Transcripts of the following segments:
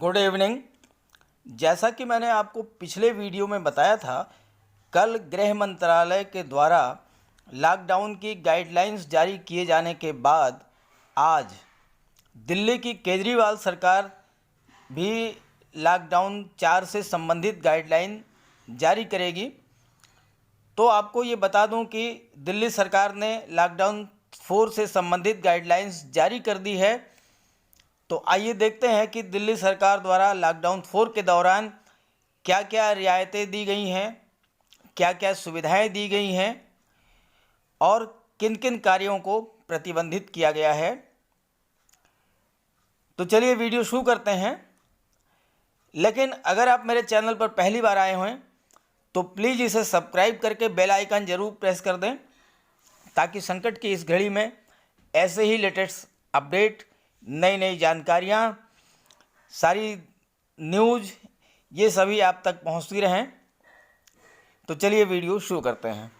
Good evening. जैसा कि मैंने आपको पिछले वीडियो में बताया था, कल गृह मंत्रालय के द्वारा लॉकडाउन की गाइडलाइंस जारी किए जाने के बाद आज दिल्ली की केजरीवाल सरकार भी लॉकडाउन 4 से संबंधित गाइडलाइन जारी करेगी। तो आपको ये बता दूं कि दिल्ली सरकार ने लॉकडाउन 4 से संबंधित गाइडलाइंस जारी कर दी है। तो आइए देखते हैं कि दिल्ली सरकार द्वारा लॉकडाउन 4 के दौरान क्या क्या रियायतें दी गई हैं, क्या क्या सुविधाएं दी गई हैं और किन किन कार्यों को प्रतिबंधित किया गया है। तो चलिए वीडियो शुरू करते हैं। लेकिन अगर आप मेरे चैनल पर पहली बार आए हैं तो प्लीज़ इसे सब्सक्राइब करके बेल आइकन ज़रूर प्रेस कर दें, ताकि संकट की इस घड़ी में ऐसे ही लेटेस्ट अपडेट, नई नई जानकारियाँ, सारी न्यूज़, ये सभी आप तक पहुंचती रहें। तो चलिए वीडियो शुरू करते हैं।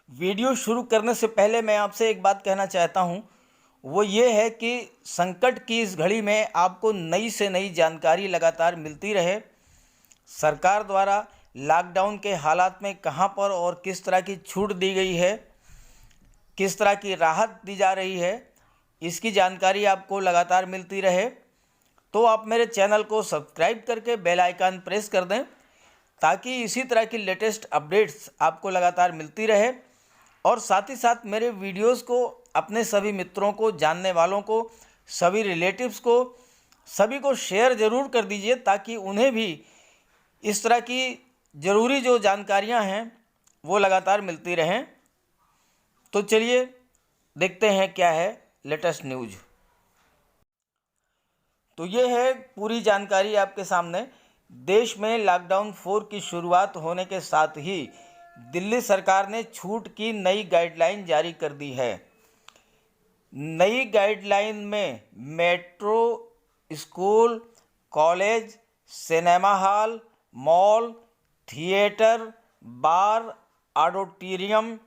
वीडियो शुरू करने से पहले मैं आपसे एक बात कहना चाहता हूं, वो ये है कि संकट की इस घड़ी में आपको नई से नई जानकारी लगातार मिलती रहे। सरकार द्वारा लॉकडाउन के हालात में कहां पर और किस तरह की छूट दी गई है, किस तरह की राहत दी जा रही है, इसकी जानकारी आपको लगातार मिलती रहे तो आप मेरे चैनल को सब्सक्राइब करके बेल आइकन प्रेस कर दें, ताकि इसी तरह की लेटेस्ट अपडेट्स आपको लगातार मिलती रहे। और साथ ही साथ मेरे वीडियोस को अपने सभी मित्रों को, जानने वालों को, सभी रिलेटिव्स को, सभी को शेयर ज़रूर कर दीजिए, ताकि उन्हें भी इस तरह की ज़रूरी जो जानकारियां हैं वो लगातार मिलती रहें। तो चलिए देखते हैं क्या है लेटेस्ट न्यूज़। तो ये है पूरी जानकारी आपके सामने। देश में लॉकडाउन 4 की शुरुआत होने के साथ ही दिल्ली सरकार ने छूट की नई गाइडलाइन जारी कर दी है। नई गाइडलाइन में metro, school, college, cinema hall, mall, theatre, bar, auditorium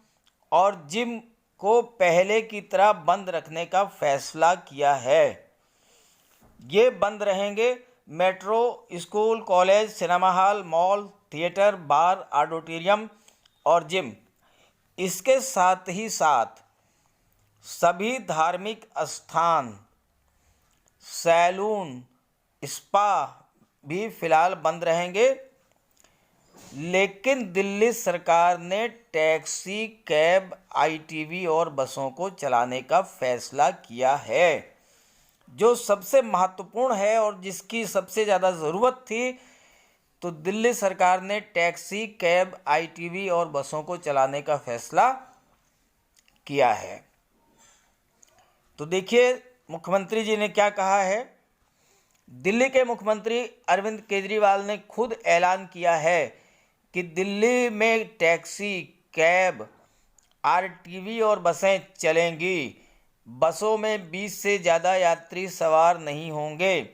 और जिम को पहले की तरह बंद रखने का फैसला किया है। ये बंद रहेंगे metro, school, college, cinema hall, mall, theatre, bar, auditorium और जिम। इसके साथ ही साथ सभी धार्मिक स्थान, सैलून, स्पा भी फिलहाल बंद रहेंगे। लेकिन दिल्ली सरकार ने टैक्सी, कैब, आईटीवी और बसों को चलाने का फैसला किया है। जो सबसे महत्वपूर्ण है और जिसकी सबसे ज़्यादा ज़रूरत थी, तो दिल्ली सरकार ने टैक्सी, कैब, आईटीवी और बसों को चलाने का फैसला किया है। तो देखिए मुख्यमंत्री जी ने क्या कहा है। दिल्ली के मुख्यमंत्री अरविंद केजरीवाल ने खुद ऐलान किया है कि दिल्ली में टैक्सी, कैब, आरटीवी और बसें चलेंगी। बसों में 20 से ज़्यादा यात्री सवार नहीं होंगे।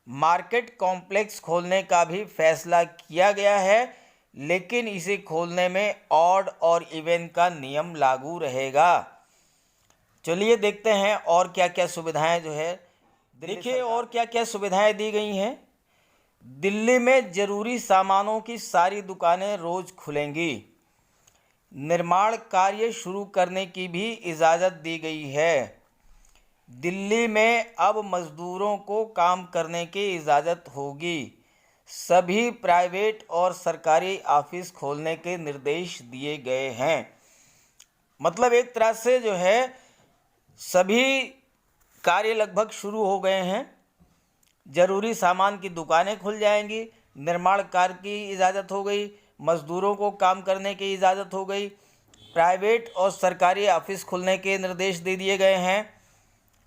मार्केट कॉम्प्लेक्स खोलने का भी फैसला किया गया है, लेकिन इसे खोलने में ऑड और इवन का नियम लागू रहेगा। चलिए देखते हैं और क्या क्या सुविधाएं जो है, देखिए और क्या क्या सुविधाएं दी गई हैं। दिल्ली में ज़रूरी सामानों की सारी दुकानें रोज़ खुलेंगी। निर्माण कार्य शुरू करने की भी इजाज़त दी गई है। दिल्ली में अब मज़दूरों को काम करने की इजाज़त होगी। सभी प्राइवेट और सरकारी ऑफिस खोलने के निर्देश दिए गए हैं। मतलब एक तरह से जो है सभी कार्य लगभग शुरू हो गए हैं। ज़रूरी सामान की दुकानें खुल जाएंगी, निर्माण कार्य की इजाज़त हो गई, मज़दूरों को काम करने की इजाज़त हो गई, प्राइवेट और सरकारी ऑफिस खुलने के निर्देश दे दिए गए हैं।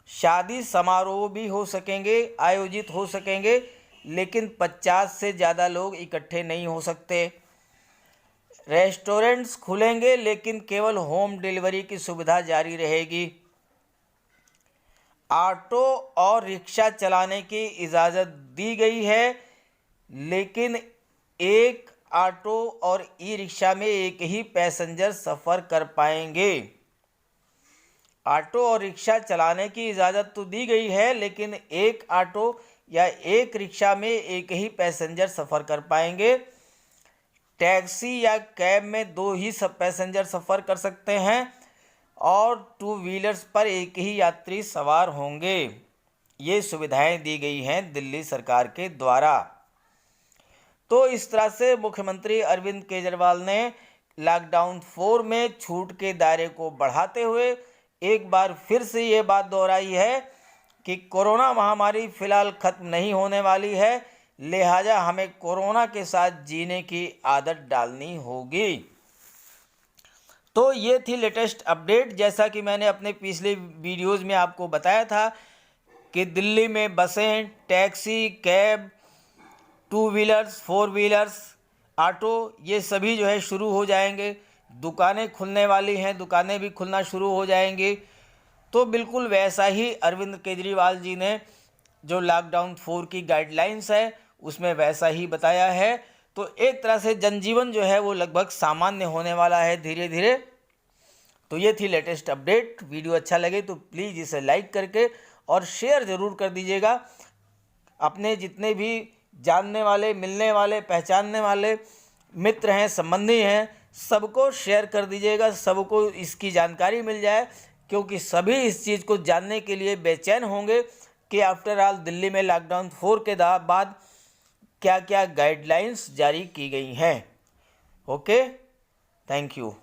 शादी समारोह भी हो सकेंगे, आयोजित हो सकेंगे, लेकिन 50 से ज़्यादा लोग इकट्ठे नहीं हो सकते। रेस्टोरेंट्स खुलेंगे, लेकिन केवल होम डिलीवरी की सुविधा जारी रहेगी। ऑटो और रिक्शा चलाने की इजाज़त दी गई है, लेकिन एक ऑटो और ई रिक्शा में एक ही पैसेंजर सफ़र कर पाएंगे। ऑटो और रिक्शा चलाने की इजाज़त तो दी गई है, लेकिन एक ऑटो या एक रिक्शा में एक ही पैसेंजर सफ़र कर पाएंगे। टैक्सी या कैब में 2 ही सब पैसेंजर सफ़र कर सकते हैं और 2 व्हीलर्स पर एक ही यात्री सवार होंगे। ये सुविधाएं दी गई हैं दिल्ली सरकार के द्वारा। तो इस तरह से मुख्यमंत्री अरविंद केजरीवाल ने लॉकडाउन 4 में छूट के दायरे को बढ़ाते हुए एक बार फिर से ये बात दोहराई है कि कोरोना महामारी फिलहाल खत्म नहीं होने वाली है, लिहाजा हमें कोरोना के साथ जीने की आदत डालनी होगी। तो ये थी लेटेस्ट अपडेट। जैसा कि मैंने अपने पिछले वीडियोज़ में आपको बताया था कि दिल्ली में बसें, taxi, cab, 2 wheelers, 4 wheelers, auto, ये सभी जो है शुरू हो जाएंगे। दुकानें खुलने वाली हैं, दुकानें भी खुलना शुरू हो जाएंगी। तो बिल्कुल वैसा ही अरविंद केजरीवाल जी ने जो लॉकडाउन 4 की गाइडलाइंस है उसमें वैसा ही बताया है। तो एक तरह से जनजीवन जो है वो लगभग सामान्य होने वाला है धीरे धीरे। तो ये थी लेटेस्ट अपडेट। वीडियो अच्छा लगे तो प्लीज़ इसे लाइक करके और शेयर ज़रूर कर दीजिएगा। अपने जितने भी जानने वाले, मिलने वाले, पहचानने वाले मित्र हैं, संबंधी हैं, सबको शेयर कर दीजिएगा, सबको इसकी जानकारी मिल जाए, क्योंकि सभी इस चीज़ को जानने के लिए बेचैन होंगे कि आफ्टर ऑल दिल्ली में लॉकडाउन 4 के बाद क्या क्या गाइडलाइंस जारी की गई हैं। Okay, thank you.